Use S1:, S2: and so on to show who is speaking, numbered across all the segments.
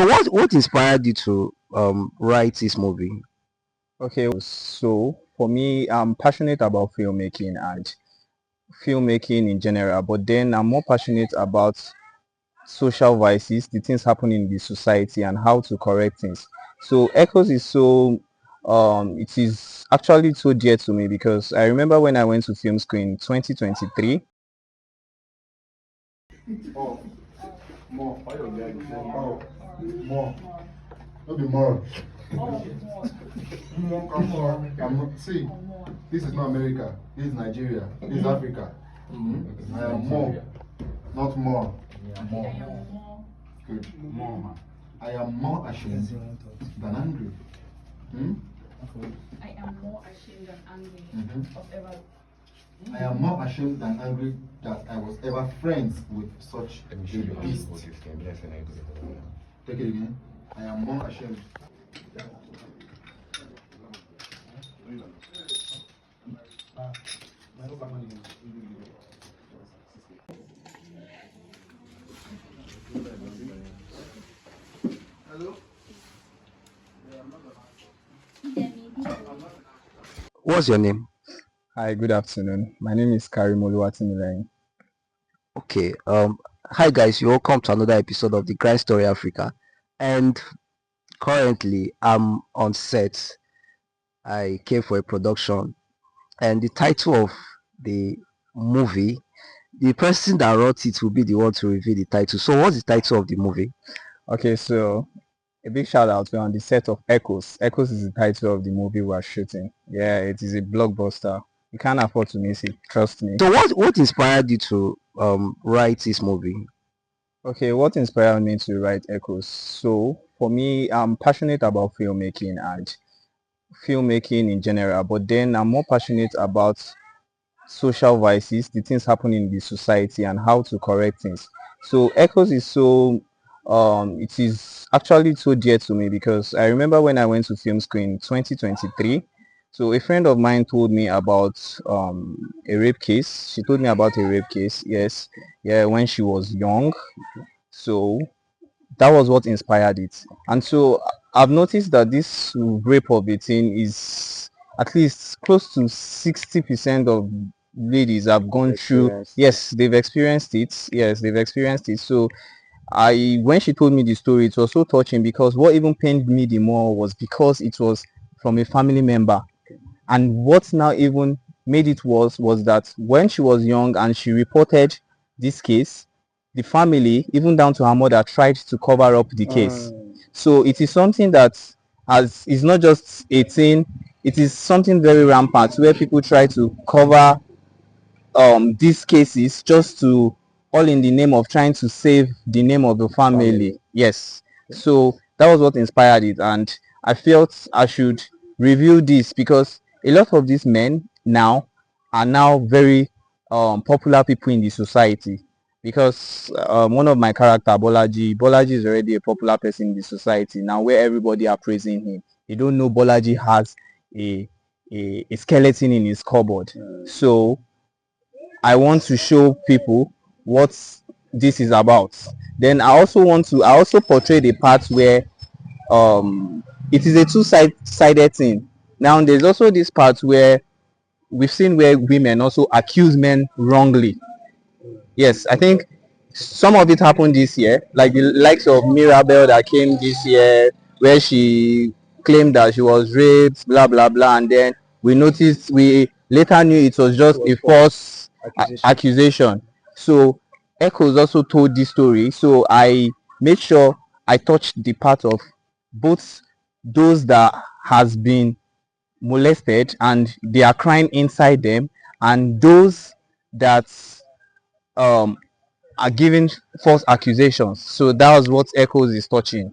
S1: So what inspired you to write this movie?
S2: Okay, so for me, I'm passionate about filmmaking and filmmaking in general, but then I'm more passionate about social vices, the things happening in the society and how to correct things. So Echoes is it is actually so dear to me because I remember when I went to film school in 2023.
S3: Oh, more. Why you Oh, more. No be more. More come more. See, this is not America. This is Nigeria. This is Africa. I am more, not more. More. Good. More. I am more ashamed than angry. Hmm?
S4: I am more ashamed than angry of ever.
S3: I am more ashamed than angry that I was ever friends with such a beast. Take it again. I am more ashamed. Hello?
S1: What's your name?
S2: Hi, good afternoon. My name is Karim Oluwatimileyin.
S1: Okay. Hi guys, you're welcome to another episode of the Grind Story Africa. And currently I'm on set. I came for a production, and the title of the movie, the person that wrote it will be the one to reveal the title. So what's the title of the movie?
S2: Okay, so a big shout out. We're on the set of Echoes. Echoes is the title of the movie we're shooting. Yeah, it is a blockbuster. You can't afford to miss it. Trust me.
S1: So what inspired you to write this movie?
S2: Okay, what inspired me to write Echoes? So for me, I'm passionate about filmmaking and filmmaking in general, but then I'm more passionate about social vices, the things happening in the society and how to correct things. So Echoes is it is actually so dear to me because I remember when I went to film school in 2023. So a friend of mine told me about a rape case. She told me about a rape case, yes, yeah, when she was young. So that was what inspired it. And so I've noticed that this rape of a teen is at least close to 60% of ladies have gone through. Yes, they've experienced it. Yes, they've experienced it. So when she told me the story, it was so touching because what even pained me the more was because it was from a family member. And what now even made it worse was that when she was young and she reported this case, the family, even down to her mother, tried to cover up the case. So it is something that has is not just a thing, it is something very rampant where people try to cover these cases just to all in the name of trying to save the name of the family. Yes. So that was what inspired it, and I felt I should review this because a lot of these men now are now very popular people in the society because one of my character Bolaji is already a popular person in the society now where everybody are praising him. They don't know Bolaji has a a skeleton in his cupboard. So I want to show people what this is about. Then I also portray the part where it is a two sided thing. Now there's also this part where we've seen where women also accuse men wrongly. Yes, I think some of it happened this year, like the likes of Mirabel that came this year, where she claimed that she was raped, blah blah blah, and then we later knew it was just a false accusation. So Echoes also told this story, so I made sure I touched the part of both those that has been molested and they are crying inside them, and those that um are giving false accusations. So that was what Echoes is touching.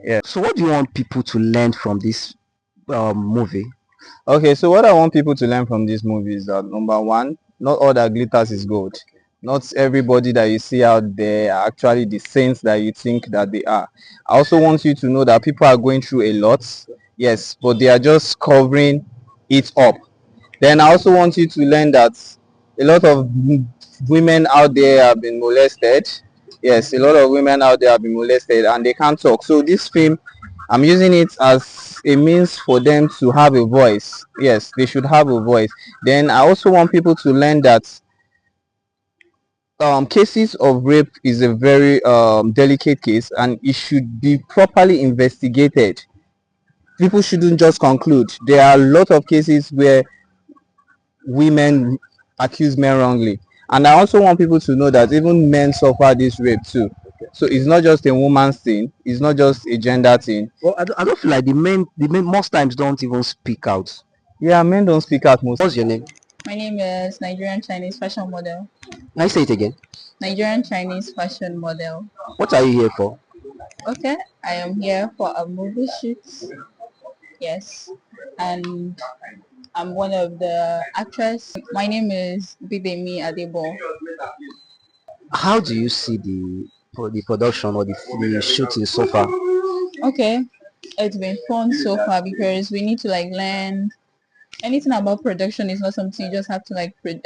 S2: Yeah.
S1: So what do you want people to learn from this movie?
S2: Okay, so what I want people to learn from this movie is that number one, not all that glitters is gold. Not everybody that you see out there are actually the saints that you think that they are. I also want you to know that people are going through a lot, yes, but they are just covering it up. Then I also want you to learn that a lot of women out there have been molested. Yes, a lot of women out there have been molested and they can't talk. So this film, I'm using it as a means for them to have a voice. Yes, they should have a voice. Then I also want people to learn that cases of rape is a very delicate case and it should be properly investigated. People shouldn't just conclude. There are a lot of cases where women accuse men wrongly, and I also want people to know that even men suffer this rape too. So it's not just a woman's thing, it's not just a gender thing.
S1: Well, I don't feel like the men most times don't even speak out.
S2: Yeah, men don't speak out most.
S1: What's your name?
S5: My name is Nigerian Chinese fashion model.
S1: Can I say it again?
S5: Nigerian Chinese fashion model.
S1: What are you here for?
S5: Okay, I am here for a movie shoot. Yes, and I'm one of the actress. My name is Bidemi Adebo.
S1: How do you see the production or the shooting so far?
S5: Okay, it's been fun so far because we need to like learn anything about production is not something you just have to like take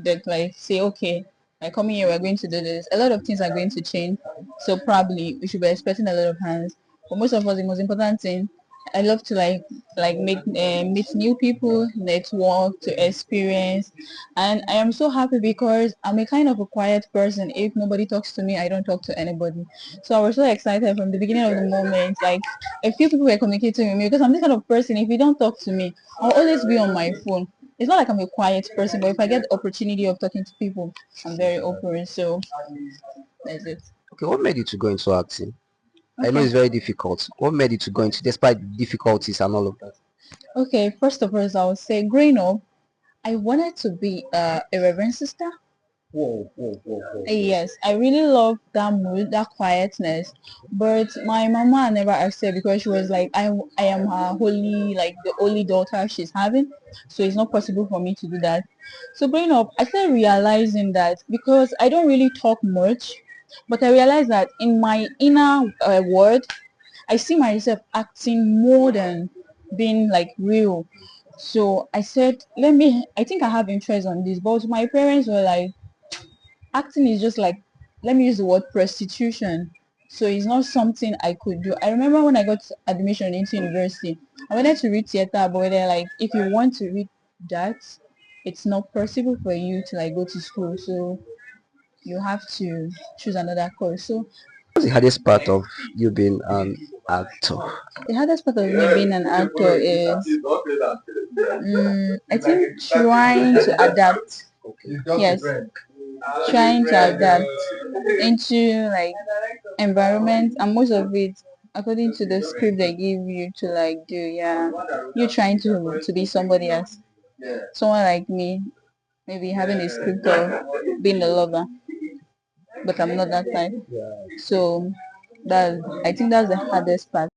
S5: that like say okay like coming here we're going to do this. A lot of things are going to change, so probably we should be expecting a lot of hands. For most of us, the most important thing, I love to like make meet new people, network, to experience, and I am so happy because I'm a kind of a quiet person. If nobody talks to me, I don't talk to anybody. So I was so excited from the beginning of the moment. Like a few people were communicating with me because I'm this kind of person. If you don't talk to me, I'll always be on my phone. It's not like I'm a quiet person, but if I get the opportunity of talking to people, I'm very open. So that's it.
S1: Okay, what made you to go into acting? I know
S5: Okay.
S1: it's very difficult. What made you to go into, despite difficulties and all of that?
S5: Okay. First of all, I would say growing up, I wanted to be a reverend sister. Yes, I really love that mood, that quietness. But my mama never accepted because she was like, I am her holy, like the only daughter she's having. So it's not possible for me to do that. So growing up, I started realizing that because I don't really talk much, but I realized that in my inner world, I see myself acting more than being like real. So I said, I think I have interest on this. But my parents were like, acting is just like, let me use the word prostitution. So it's not something I could do. I remember when I got admission into university, I wanted to read theater, but they're like, if you want to read that, it's not possible for you to like go to school. So you have to choose another course. So
S1: What's the hardest part of you being an actor?
S5: the hardest part of me being an actor is, I think, trying to adapt. Yes, trying to adapt into like environment, and most of it according to the script they give you to like do. Yeah, you're trying to be somebody else, someone like me, maybe having a script of being a lover, but I'm not that type. So that, I think that's the hardest part.